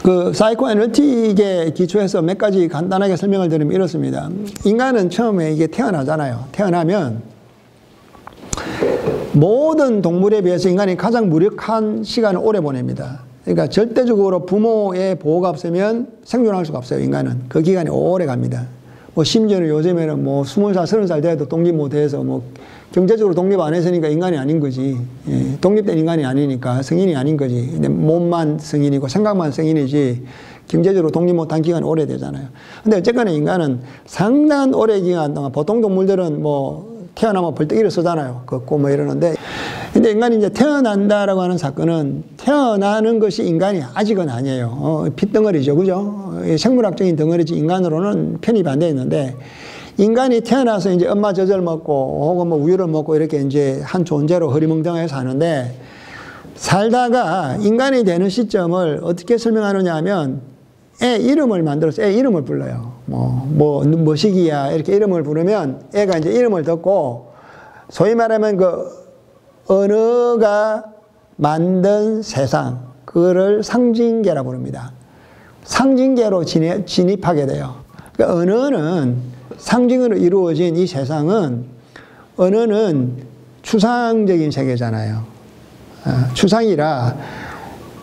그 사이코 애널리틱에 기초해서 몇 가지 간단하게 설명을 드리면 이렇습니다. 인간은 처음에 이게 태어나잖아요. 태어나면 모든 동물에 비해서 인간이 가장 무력한 시간을 오래 보냅니다. 그러니까 절대적으로 부모의 보호가 없으면 생존할 수가 없어요. 인간은 그 기간이 오래 갑니다. 뭐 심지어는 요즘에는 뭐 20살, 30살 돼도 독립 못해서 뭐 경제적으로 독립 안 했으니까 인간이 아닌 거지. 예, 독립된 인간이 아니니까 성인이 아닌 거지. 근데 몸만 성인이고 생각만 성인이지 경제적으로 독립 못한 기간이 오래되잖아요. 근데 어쨌거나 인간은 상당한 오래 기간 동안 보통 동물들은 뭐 태어나면 벌떡 일어서잖아요. 걷고 뭐 이러는데. 근데 인간이 이제 태어난다라고 하는 사건은 태어나는 것이 인간이 아직은 아니에요. 핏덩어리죠. 그죠? 생물학적인 덩어리지 인간으로는 편입이 안 되어 있는데 인간이 태어나서 이제 엄마 젖을 먹고 혹은 뭐 우유를 먹고 이렇게 이제 한 존재로 흐리멍덩하게 사는데 살다가 인간이 되는 시점을 어떻게 설명하느냐 하면 애 이름을 만들어서 애 이름을 불러요. 뭐시기야 이렇게 이름을 부르면 애가 이제 이름을 듣고 소위 말하면 그 언어가 만든 세상 그거를 상징계라고 부릅니다. 상징계로 진입하게 돼요. 그러니까 언어는 상징으로 이루어진 이 세상은 언어는 추상적인 세계잖아요. 추상이라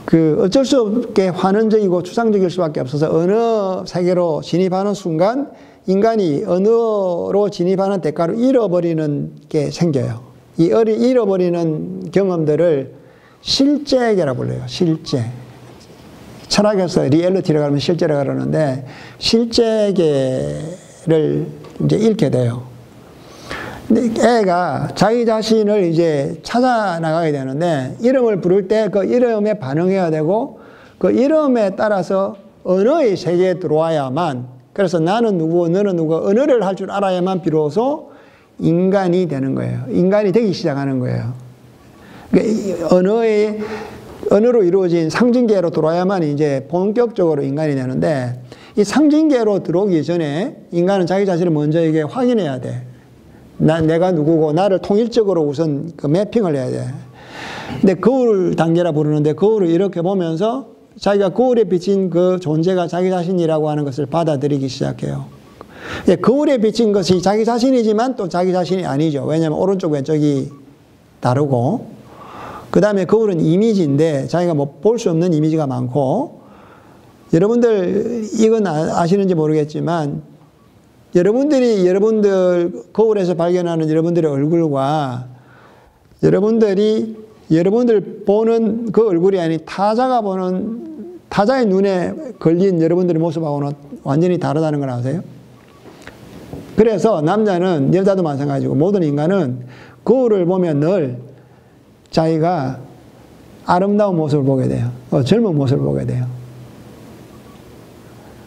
그 어쩔 수 없게 환원적이고 추상적일 수밖에 없어서 언어 세계로 진입하는 순간 인간이 언어로 진입하는 대가로 잃어버리는 게 생겨요. 이 잃어버리는 경험들을 실제계라고 불러요. 실제. 철학에서 리얼리티라고 하면 실제라고 그러는데 실제계를 이제 잃게 돼요. 근데 애가 자기 자신을 이제 찾아 나가게 되는데 이름을 부를 때 그 이름에 반응해야 되고 그 이름에 따라서 언어의 세계에 들어와야만 그래서 나는 누구 너는 누구 언어를 할 줄 알아야만 비로소 인간이 되는 거예요. 인간이 되기 시작하는 거예요. 그러니까 언어로 이루어진 상징계로 들어와야만 이제 본격적으로 인간이 되는데 이 상징계로 들어오기 전에 인간은 자기 자신을 먼저 이게 확인해야 돼. 내가 누구고 나를 통일적으로 우선 그 매핑을 해야 돼. 근데 거울 단계라 부르는데 거울을 이렇게 보면서 자기가 거울에 비친 그 존재가 자기 자신이라고 하는 것을 받아들이기 시작해요. 거울에 비친 것이 자기 자신이지만 또 자기 자신이 아니죠. 왜냐하면 오른쪽 왼쪽이 다르고 그 다음에 거울은 이미지인데 자기가 뭐 볼 수 없는 이미지가 많고 여러분들 이건 아시는지 모르겠지만 여러분들 거울에서 발견하는 여러분들의 얼굴과 여러분들 보는 그 얼굴이 아닌 타자의 눈에 걸린 여러분들의 모습하고는 완전히 다르다는 걸 아세요? 그래서 남자는 여자도 마찬가지고 모든 인간은 거울을 보면 늘 자기가 아름다운 모습을 보게 돼요. 젊은 모습을 보게 돼요.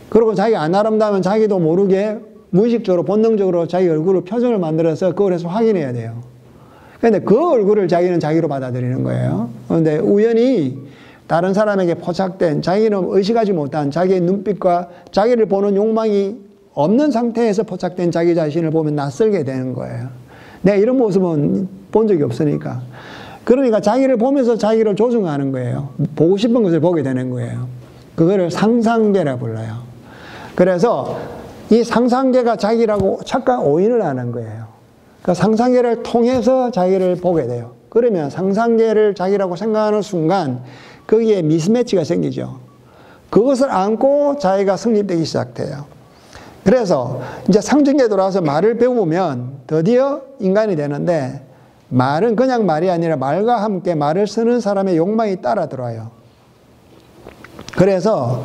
그리고 자기가 안 아름다우면 자기도 모르게 무의식적으로 본능적으로 자기 얼굴을 표정을 만들어서 거울에서 확인해야 돼요. 그런데 그 얼굴을 자기는 자기로 받아들이는 거예요. 그런데 우연히 다른 사람에게 포착된 자기는 의식하지 못한 자기의 눈빛과 자기를 보는 욕망이 없는 상태에서 포착된 자기 자신을 보면 낯설게 되는 거예요. 내가 이런 모습은 본 적이 없으니까. 그러니까 자기를 보면서 자기를 조종하는 거예요. 보고 싶은 것을 보게 되는 거예요. 그거를 상상계라 불러요. 그래서 이 상상계가 자기라고 착각 오인을 하는 거예요. 그러니까 상상계를 통해서 자기를 보게 돼요. 그러면 상상계를 자기라고 생각하는 순간 거기에 미스매치가 생기죠. 그것을 안고 자기가 성립되기 시작해요. 그래서 이제 상징계에 돌아와서 말을 배우면 드디어 인간이 되는데 말은 그냥 말이 아니라 말과 함께 말을 쓰는 사람의 욕망이 따라 들어와요. 그래서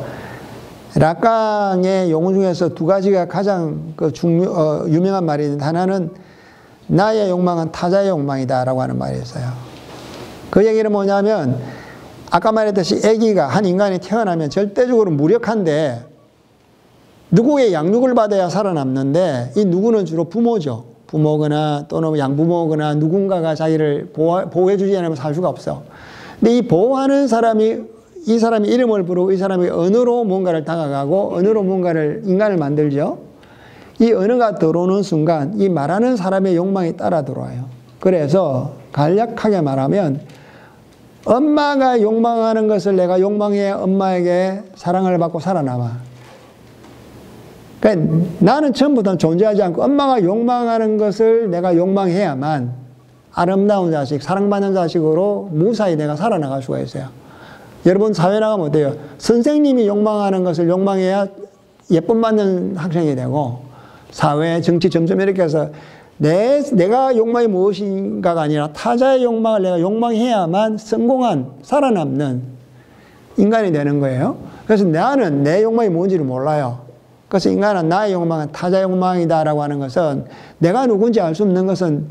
락강의 용어 중에서 두 가지가 가장 유명한 말이 있는데 하나는 나의 욕망은 타자의 욕망이다 라고 하는 말이 있어요. 그 얘기는 뭐냐면 아까 말했듯이 아기가 한 인간이 태어나면 절대적으로 무력한데 누구의 양육을 받아야 살아남는데 이 누구는 주로 부모죠. 부모거나 또는 양부모거나 누군가가 자기를 보호해주지 않으면 살 수가 없어. 근데 이 보호하는 사람이 이 사람이 이름을 부르고 이 사람이 언어로 뭔가를 다가가고 언어로 뭔가를 인간을 만들죠. 이 언어가 들어오는 순간 이 말하는 사람의 욕망이 따라 들어와요. 그래서 간략하게 말하면 엄마가 욕망하는 것을 내가 욕망해 엄마에게 사랑을 받고 살아남아. 그러니까 나는 처음부터 존재하지 않고 엄마가 욕망하는 것을 내가 욕망해야만 아름다운 자식, 사랑받는 자식으로 무사히 내가 살아나갈 수가 있어요. 여러분 사회 나가면 어때요? 선생님이 욕망하는 것을 욕망해야 예쁨 받는 학생이 되고, 사회, 정치 점점 이렇게 해서 내가 욕망이 무엇인가가 아니라 타자의 욕망을 내가 욕망해야만 성공한, 살아남는 인간이 되는 거예요. 그래서 나는 내 욕망이 뭔지를 몰라요. 그래서 인간은 나의 욕망은 타자의 욕망이다라고 하는 것은, 내가 누군지 알 수 없는 것은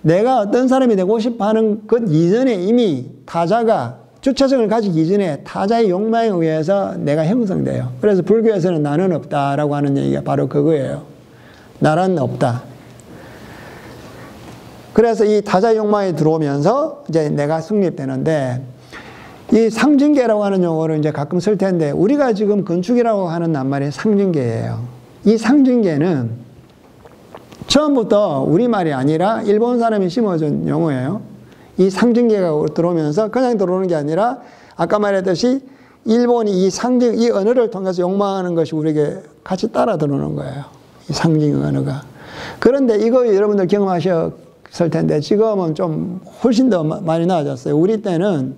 내가 어떤 사람이 되고 싶어 하는 것 이전에 이미 타자가 주체성을 가지기 이전에 타자의 욕망에 의해서 내가 형성돼요. 그래서 불교에서는 나는 없다라고 하는 얘기가 바로 그거예요. 나는 없다. 그래서 이 타자의 욕망이 들어오면서 이제 내가 성립되는데, 이 상징계라고 하는 용어를 이제 가끔 쓸 텐데, 우리가 지금 건축이라고 하는 낱말이 상징계예요. 이 상징계는 처음부터 우리말이 아니라 일본 사람이 심어준 용어예요. 이 상징계가 들어오면서 그냥 들어오는 게 아니라 아까 말했듯이 일본이 이 상징, 이 언어를 통해서 욕망하는 것이 우리에게 같이 따라 들어오는 거예요. 이 상징 언어가. 그런데 이거 여러분들 경험하셨을 텐데 지금은 좀 훨씬 더 많이 나아졌어요. 우리 때는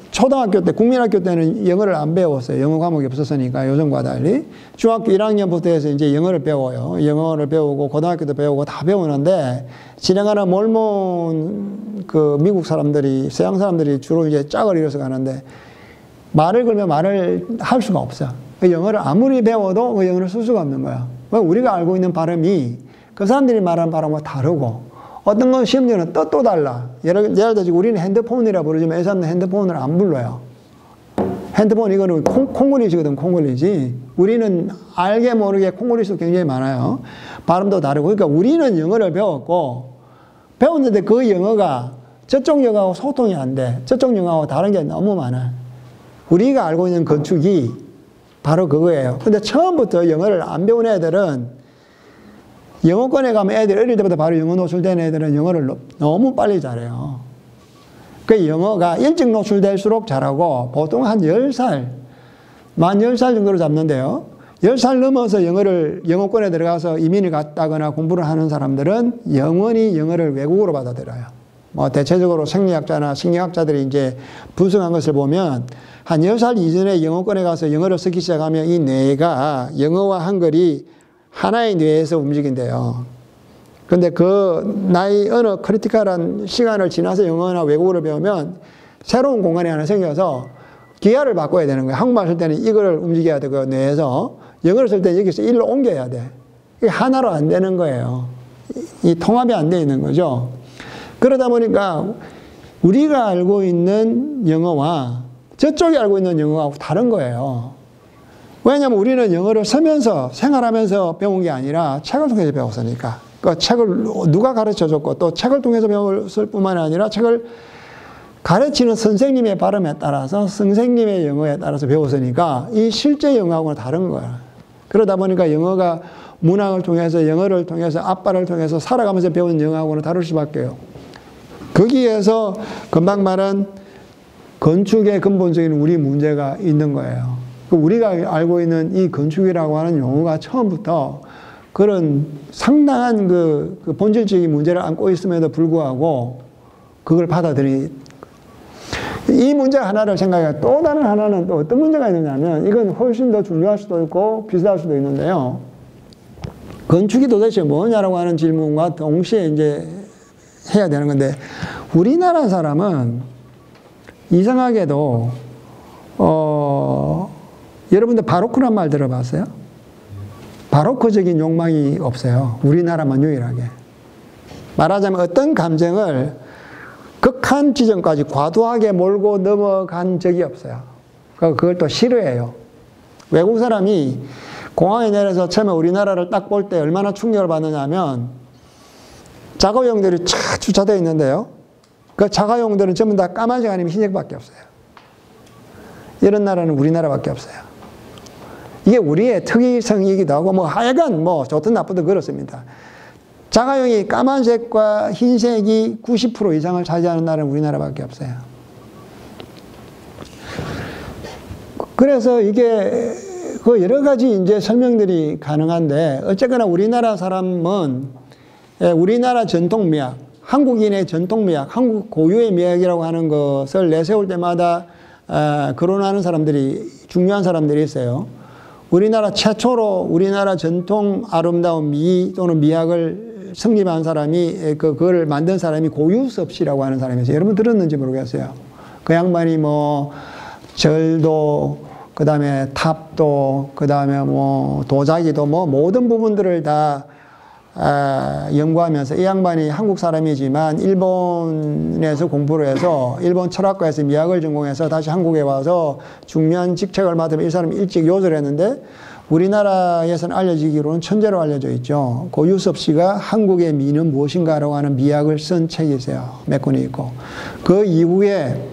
초등학교 때, 국민학교 때는 영어를 안 배웠어요. 영어 과목이 없었으니까, 요즘과 달리. 중학교 1학년부터 해서 이제 영어를 배워요. 영어를 배우고, 고등학교도 배우고 다 배우는데, 진행하는 몰몬, 미국 사람들이, 서양 사람들이 주로 이제 짝을 이뤄서 가는데, 말을 걸면 말을 할 수가 없어. 영어를 아무리 배워도 그 영어를 쓸 수가 없는 거야. 우리가 알고 있는 발음이 그 사람들이 말하는 발음과 다르고, 어떤 건 심지어는 뜻도 달라. 예를 들어서 우리는 핸드폰이라 부르지만 이 사람은 핸드폰을 안 불러요. 핸드폰 이거는 콩글리시거든, 콩글리시. 우리는 알게 모르게 콩글리시도 굉장히 많아요. 발음도 다르고. 그러니까 우리는 영어를 배웠고, 배웠는데 그 영어가 저쪽 영어하고 소통이 안 돼. 저쪽 영어하고 다른 게 너무 많아. 우리가 알고 있는 건축이 바로 그거예요. 근데 처음부터 영어를 안 배운 애들은, 영어권에 가면 애들이 어릴 때부터 바로 영어 노출된 애들은 영어를 너무 빨리 잘해요. 그 영어가 일찍 노출될수록 잘하고, 보통 한 10살, 만 10살 정도로 잡는데요. 10살 넘어서 영어권에 들어가서 이민을 갔다거나 공부를 하는 사람들은 영원히 영어를 외국어로 받아들여요. 대체적으로 생리학자나 심리학자들이 이제 분석한 것을 보면, 한 10살 이전에 영어권에 가서 영어를 쓰기 시작하면 이 뇌가 영어와 한글이 하나의 뇌에서 움직인대요. 근데 그 나이 어느 크리티컬한 시간을 지나서 영어나 외국어를 배우면 새로운 공간이 하나 생겨서 기하를 바꿔야 되는 거예요. 한국말 쓸 때는 이거를 움직여야 되고 뇌에서, 영어를 쓸 때는 여기서 일로 옮겨야 돼. 이게 하나로 안 되는 거예요. 이 통합이 안 돼 있는 거죠. 그러다 보니까 우리가 알고 있는 영어와 저쪽이 알고 있는 영어하고 다른 거예요. 왜냐하면 우리는 영어를 쓰면서 생활하면서 배운 게 아니라 책을 통해서 배웠으니까. 그 책을 누가 가르쳐줬고, 또 책을 통해서 배웠을 뿐만 아니라 책을 가르치는 선생님의 발음에 따라서, 선생님의 영어에 따라서 배웠으니까 이 실제 영어하고는 다른 거야. 그러다 보니까 영어가 문학을 통해서, 영어를 통해서, 아빠를 통해서 살아가면서 배운 영어하고는 다를 수밖에요. 거기에서 금방 말한 건축의 근본적인 우리 문제가 있는 거예요. 우리가 알고 있는 이 건축이라고 하는 용어가 처음부터 그런 상당한 그 본질적인 문제를 안고 있음에도 불구하고 그걸 받아들이. 이 문제 하나를 생각해. 또 다른 하나는 또 어떤 문제가 있느냐면, 이건 훨씬 더 중요할 수도 있고 비슷할 수도 있는데요. 건축이 도대체 뭐냐라고 하는 질문과 동시에 이제 해야 되는 건데, 우리나라 사람은 이상하게도 여러분들 바로크란 말 들어봤어요? 바로크적인 욕망이 없어요. 우리나라만 유일하게. 말하자면 어떤 감정을 극한 지점까지 과도하게 몰고 넘어간 적이 없어요. 그걸 또 싫어해요. 외국 사람이 공항에 내려서 처음에 우리나라를 딱 볼 때 얼마나 충격을 받느냐면, 작업용들이 쫙 주차되어 있는데요. 그 작업용들은 전부 다 까만색 아니면 흰색밖에 없어요. 이런 나라는 우리나라밖에 없어요. 이게 우리의 특이성이기도 하고, 하여간 좋든 나쁘든 그렇습니다. 자가용이 까만색과 흰색이 90% 이상을 차지하는 나라는 우리나라밖에 없어요. 그래서 이게 그 여러 가지 이제 설명들이 가능한데, 어쨌거나 우리나라 사람은 우리나라 전통 미학, 한국인의 전통 미학, 한국 고유의 미학이라고 하는 것을 내세울 때마다 거론하는 사람들이, 중요한 사람들이 있어요. 우리나라 최초로 우리나라 전통 아름다운 미 또는 미학을 성립한 사람이, 그걸 만든 사람이 고유섭 씨라고 하는 사람이었어요. 여러분 들었는지 모르겠어요. 그 양반이 뭐 절도, 그 다음에 탑도, 그 다음에 뭐 도자기도, 뭐 모든 부분들을 다 연구하면서, 이 양반이 한국 사람이지만 일본에서 공부를 해서 일본 철학과에서 미학을 전공해서 다시 한국에 와서 중요한 직책을 맡으면 이 사람이 일찍 요절을 했는데, 우리나라에서는 알려지기로는 천재로 알려져 있죠. 고유섭 씨가 한국의 미는 무엇인가라고 하는 미학을 쓴 책이 있어요. 몇 권이 있고. 그 이후에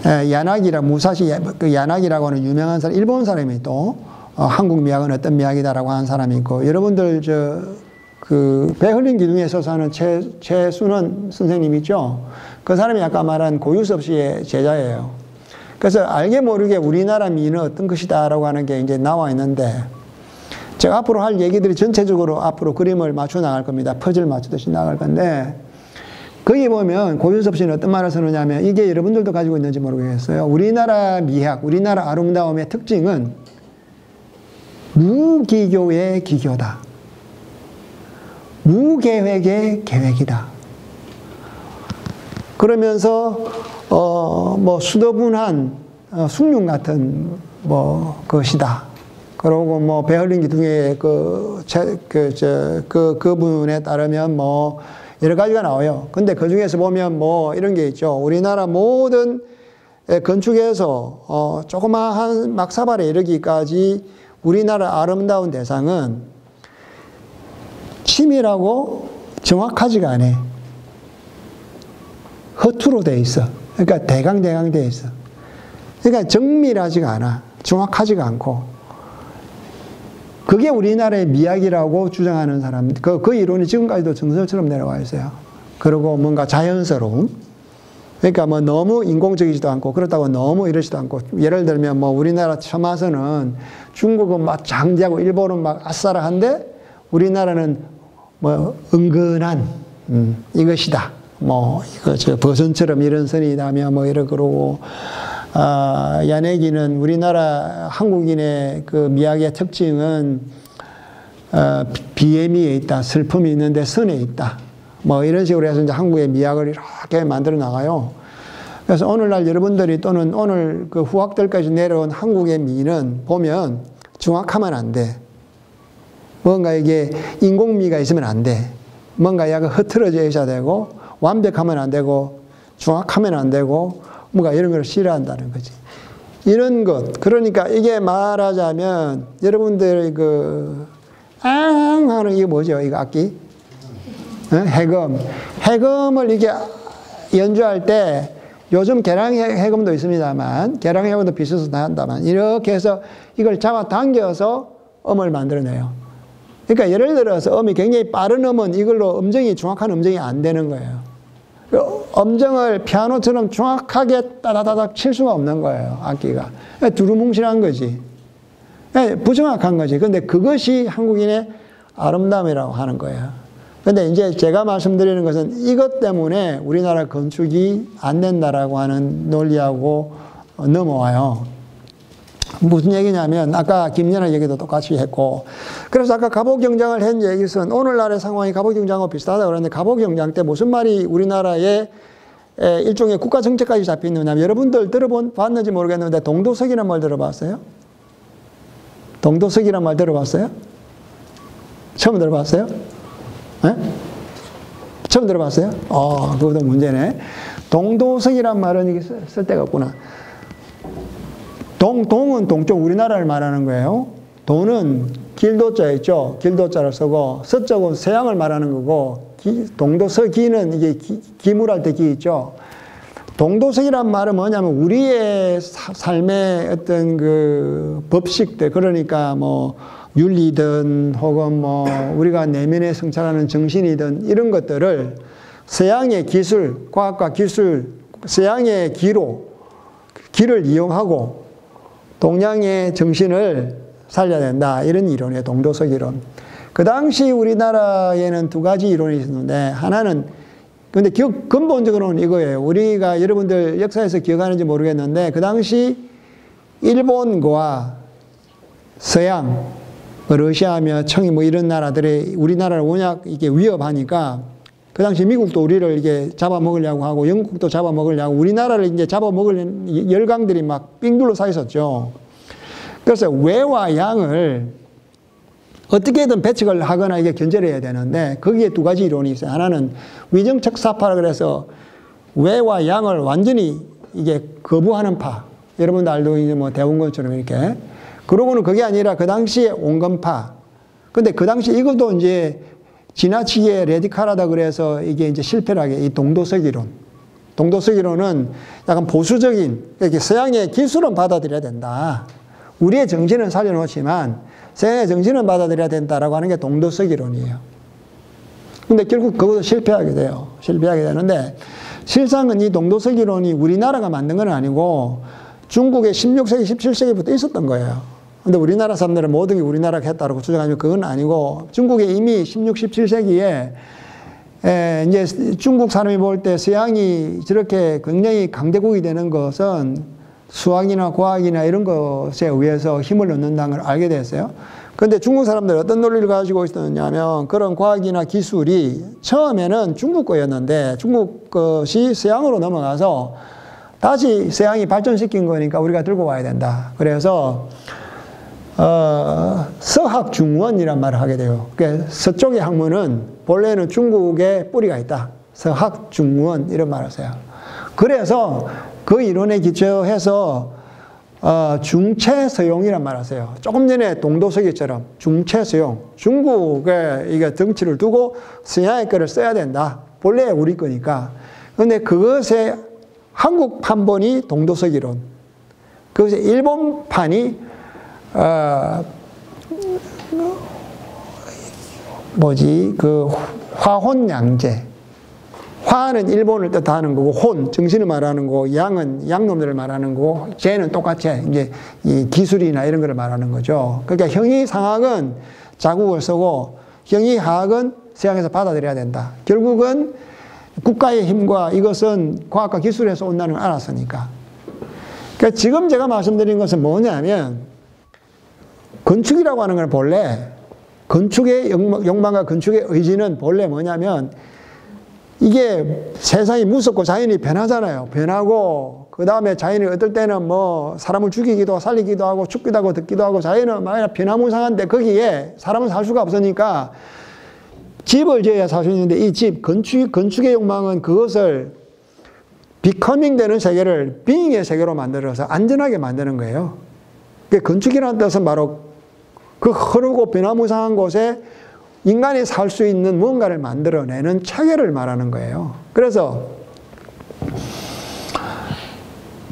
야나기라, 무사시 그 야나기라고 하는 유명한 사람, 일본 사람이 또 한국 미학은 어떤 미학이다라고 하는 사람이 있고, 여러분들 그 배 흘린 기둥에 서서 하는 최순원 선생님 있죠? 그 사람이 아까 말한 고유섭 씨의 제자예요. 그래서 알게 모르게 우리나라 미는 어떤 것이다라고 하는 게 이제 나와 있는데, 제가 앞으로 할 얘기들이 전체적으로 앞으로 그림을 맞춰 나갈 겁니다. 퍼즐 맞추듯이 나갈 건데, 거기 보면 고유섭 씨는 어떤 말을 쓰느냐면, 이게 여러분들도 가지고 있는지 모르겠어요. 우리나라 미학, 우리나라 아름다움의 특징은 무기교의 기교다. 무계획의 계획이다. 그러면서 뭐 수더분한 숭늉 같은 뭐 것이다. 그리고 뭐 배 흘린 기둥의 그분에 따르면 뭐 여러 가지가 나와요. 근데 그 중에서 보면 뭐 이런 게 있죠. 우리나라 모든 건축에서 조그마한 막사발에 이르기까지 우리나라 아름다운 대상은 치밀하고 정확하지가 않아. 허투루 돼 있어. 그러니까 대강 돼 있어. 그러니까 정밀하지가 않아. 정확하지가 않고. 그게 우리나라의 미학이라고 주장하는 사람, 그 이론이 지금까지도 정설처럼 내려와 있어요. 그리고 뭔가 자연스러움. 그러니까 뭐 너무 인공적이지도 않고, 그렇다고 너무 이러지도 않고. 예를 들면 뭐 우리나라 처마서는 중국은 막 장대하고 일본은 막 아싸라한데, 우리나라는 뭐 은근한 이것이다. 뭐 이거 버선처럼 이런 선이다며 뭐 이러 그러고, 야내기는 우리나라 한국인의 그 미학의 특징은 비애미에 있다. 슬픔이 있는데 선에 있다. 뭐 이런 식으로 해서 이제 한국의 미학을 이렇게 만들어 나가요. 그래서 오늘날 여러분들이 또는 오늘 그 후학들까지 내려온 한국의 미는 보면 정확하면 안 돼. 뭔가 이게 인공미가 있으면 안 돼. 뭔가 약간 흐트러져 있어야 되고, 완벽하면 안 되고, 정확하면 안 되고, 뭔가 이런 걸 싫어한다는 거지. 이런 것. 그러니까 이게 말하자면, 여러분들 하는 이게 뭐죠? 이거 악기? 해금. 해금을 이게 연주할 때, 요즘 계량해금도 있습니다만, 계량해금도 비슷해서 다 한다만, 이렇게 해서 이걸 잡아당겨서 음을 만들어내요. 그러니까 예를 들어서 음이 굉장히 빠른 음은 이걸로 정확한 음정이 안 되는 거예요. 음정을 피아노처럼 정확하게 따다다닥 칠 수가 없는 거예요, 악기가. 두루뭉실한 거지. 부정확한 거지. 근데 그것이 한국인의 아름다움이라고 하는 거예요. 근데 이제 제가 말씀드리는 것은 이것 때문에 우리나라 건축이 안 된다라고 하는 논리하고 넘어와요. 무슨 얘기냐면, 아까 김연아 얘기도 똑같이 했고, 그래서 아까 갑오경장을 한 얘기는 오늘날의 상황이 갑오경장하고 비슷하다고 그러는데, 갑오경장 때 무슨 말이 우리나라의 일종의 국가 정책까지 잡히느냐면, 여러분들 들어봤는지 모르겠는데, 동도석이란 말 들어봤어요? 동도석이란 말 들어봤어요? 처음 들어봤어요? 네? 처음 들어봤어요? 그것도 문제네. 동도석이란 말은 이게 쓸 데가 없구나. 동은 동쪽 우리나라를 말하는 거예요. 도는 길도자 있죠. 길도자를 쓰고, 서쪽은 서양을 말하는 거고, 동도서기는 이게 기물할 때 기 있죠. 동도석이란 말은 뭐냐면 우리의 삶의 어떤 그 법식들, 그러니까 뭐 윤리든 혹은 뭐 우리가 내면에 성찰하는 정신이든 이런 것들을 서양의 기술, 과학과 기술, 서양의 기를 이용하고 동양의 정신을 살려야 된다. 이런 이론이에요. 동도석 이론. 그 당시 우리나라에는 두 가지 이론이 있었는데 하나는 근데 근본적으로는 이거예요. 우리가 여러분들 역사에서 기억하는지 모르겠는데 그 당시 일본과 서양, 러시아며 청이 뭐 이런 나라들이 우리나라를 워낙 이게 위협하니까 그 당시 미국도 우리를 이게 잡아먹으려고 하고 영국도 잡아먹으려고 우리나라를 이제 잡아먹으려는 열강들이 막 삥 둘러싸 있었죠. 그래서 외와 양을 어떻게든 배척을 하거나 이게 견제를 해야 되는데 거기에 두 가지 이론이 있어요. 하나는 위정적 사파라 그래서 외와 양을 완전히 이게 거부하는 파. 여러분도 알고 있는 뭐 대원군처럼 이렇게. 그러고는 그게 아니라 그 당시에 온건파. 근데 그 당시 이것도 이제 지나치게 레디칼하다 그래서 이게 이제 실패를 하게 이 동도석 이론. 동도석 이론은 약간 보수적인 이렇게 서양의 기술은 받아들여야 된다. 우리의 정신은 살려놓지만 서양의 정신은 받아들여야 된다라고 하는 게 동도석 이론이에요. 근데 결국 그것도 실패하게 돼요. 실패하게 되는데 실상은 이 동도석 이론이 우리나라가 만든 건 아니고 중국의 16세기, 17세기부터 있었던 거예요. 근데 우리나라 사람들은 모든 게 우리나라가 했다고 주장하면 그건 아니고 중국에 이미 16, 17세기에 이제 중국 사람이 볼 때 서양이 저렇게 굉장히 강대국이 되는 것은 수학이나 과학이나 이런 것에 의해서 힘을 얻는다는 걸 알게 됐어요. 그런데 중국 사람들이 어떤 논리를 가지고 있었냐면 그런 과학이나 기술이 처음에는 중국 거였는데 중국 것이 서양으로 넘어가서 다시 서양이 발전시킨 거니까 우리가 들고 와야 된다. 그래서 서학중원이란 말을 하게 돼요. 그러니까 서쪽의 학문은 본래는 중국에 뿌리가 있다. 서학중원 이런 말을 써요. 그래서 그 이론에 기초해서 중체서용이란 말을 써요. 조금 전에 동도서기처럼 중체서용. 중국에 이게 덩치를 두고 서양의 거를 써야 된다. 본래 우리 거니까. 그런데 그것의 한국 판본이 동도석 이론. 그것의 일본판이 그 화혼양제. 화는 일본을 뜻하는 거고 혼 정신을 말하는 거고 양은 양놈들을 말하는 거고 제는 똑같이 이제 이 기술이나 이런 걸 말하는 거죠. 그러니까 형이상학은 자국을 쓰고 형이하학은 서양에서 받아들여야 된다. 결국은 국가의 힘과 이것은 과학과 기술에서 온다는 걸 알았으니까. 그러니까 지금 제가 말씀드린 것은 뭐냐면 건축이라고 하는 건 본래 건축의 욕망과 건축의 의지는 본래 뭐냐면 이게 세상이 무섭고 자연이 변하잖아요. 변하고 그 다음에 자연이 어떨 때는 뭐 사람을 죽이기도 하고 살리기도 하고 죽기도 하고 듣기도 하고 자연은 만약 변화무쌍한데 거기에 사람은 살 수가 없으니까 집을 지어야 살 수 있는데 이 집 건축의 욕망은 그것을 비커밍 되는 세계를 being의 세계로 만들어서 안전하게 만드는 거예요. 건축이라는 뜻은 바로 그 흐르고 변화무쌍한 곳에 인간이 살 수 있는 무언가를 만들어내는 체계를 말하는 거예요. 그래서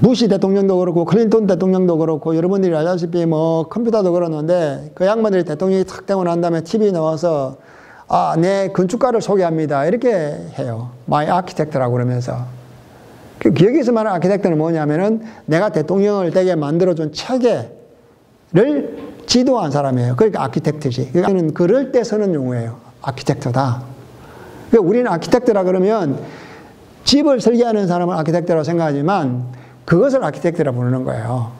부시 대통령도 그렇고 클린턴 대통령도 그렇고 여러분들이 알다시피 뭐 컴퓨터도 그러는데 그 양반들이 대통령이 탁 되고 난 다음에 TV 나와서 내 건축가를 소개합니다. 이렇게 해요. My architect라고 그러면서. 여기서 말하는 아키텍트는 뭐냐면은 내가 대통령을 되게 만들어준 체계를 지도한 사람이에요. 그러니까 아키텍트지. 그러니까 그럴 때 쓰는 용어예요. 아키텍트다. 그러니까 우리는 아키텍트라 그러면 집을 설계하는 사람을 아키텍트라고 생각하지만 그것을 아키텍트라 부르는 거예요.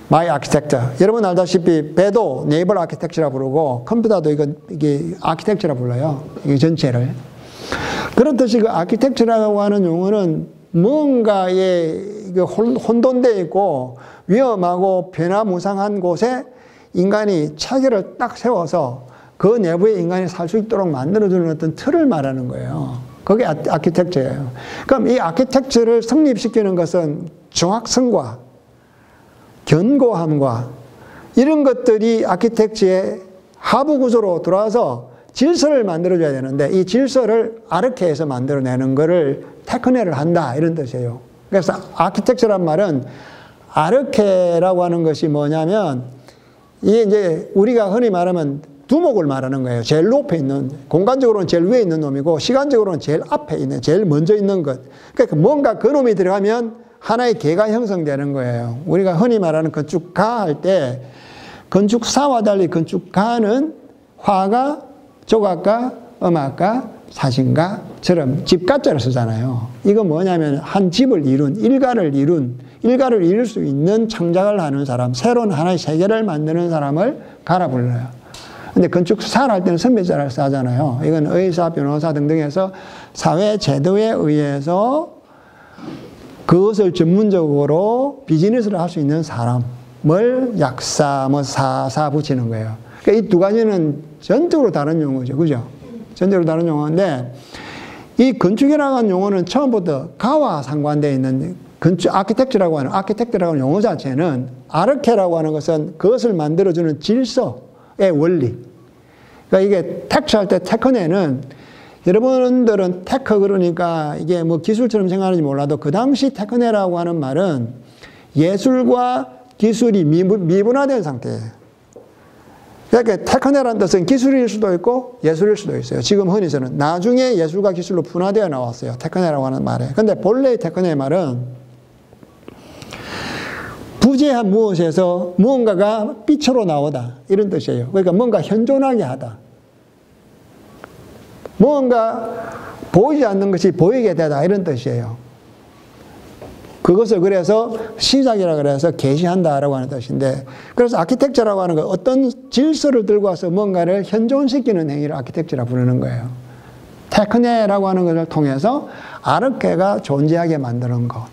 My architect. 여러분 알다시피 배도 네이버 아키텍처라 부르고 컴퓨터도 이게 아키텍처라 불러요. 이 전체를. 그렇듯이 그 아키텍처라고 하는 용어는 뭔가에 혼돈되어 있고 위험하고 변화무쌍한 곳에 인간이 체계를 딱 세워서 그 내부에 인간이 살 수 있도록 만들어주는 어떤 틀을 말하는 거예요. 그게 아키텍처예요. 그럼 이 아키텍처를 성립시키는 것은 정확성과 견고함과 이런 것들이 아키텍처의 하부 구조로 들어와서 질서를 만들어줘야 되는데 이 질서를 아르케에서 만들어내는 것을 테크네를 한다 이런 뜻이에요. 그래서 아키텍처란 말은 아르케라고 하는 것이 뭐냐면 이게 이제 우리가 흔히 말하면 두목을 말하는 거예요. 제일 높에 있는, 공간적으로는 제일 위에 있는 놈이고 시간적으로는 제일 앞에 있는, 제일 먼저 있는 것. 그러니까 뭔가 그 놈이 들어가면 하나의 개가 형성되는 거예요. 우리가 흔히 말하는 건축가 할 때 건축사와 달리 건축가는 화가, 조각가, 음악가, 사진가처럼 집가자를 쓰잖아요. 이거 뭐냐면 한 집을 이룬, 일가를 이룰 수 있는 창작을 하는 사람, 새로운 하나의 세계를 만드는 사람을 가라 불러요. 근데 건축사를 할 때는 선배자를 쓰잖아요. 이건 의사, 변호사 등등해서 사회 제도에 의해서 그것을 전문적으로 비즈니스를 할 수 있는 사람을 약사, 사사 붙이는 거예요. 그러니까 이 두 가지는 전적으로 다른 용어죠. 그죠? 전적으로 다른 용어인데, 이 건축이라고 하는 용어는 처음부터 가와 상관되어 있는 건축, 아키텍처라고 하는 용어 자체는 아르케라고 하는 것은 그것을 만들어주는 질서의 원리. 그러니까 이게 텍처할 때 테크네는 여러분들은 테크 그러니까 이게 뭐 기술처럼 생각하는지 몰라도 그 당시 테크네라고 하는 말은 예술과 기술이 미분화된 상태예요. 그러니까 테크네라는 뜻은 기술일 수도 있고 예술일 수도 있어요. 지금 흔히 저는 나중에 예술과 기술로 분화되어 나왔어요. 테크네라고 하는 말에. 근데 본래의 테크네 말은 부재한 무엇에서 무언가가 빛으로 나오다 이런 뜻이에요. 그러니까 뭔가 현존하게 하다. 무언가 보이지 않는 것이 보이게 되다 이런 뜻이에요. 그것을 그래서 시작이라 그래서 계시한다라고 하는 뜻인데, 그래서 아키텍처라고 하는 건 어떤 질서를 들고 와서 뭔가를 현존시키는 행위를 아키텍처라 부르는 거예요. 테크네라고 하는 것을 통해서 아르케가 존재하게 만드는 것.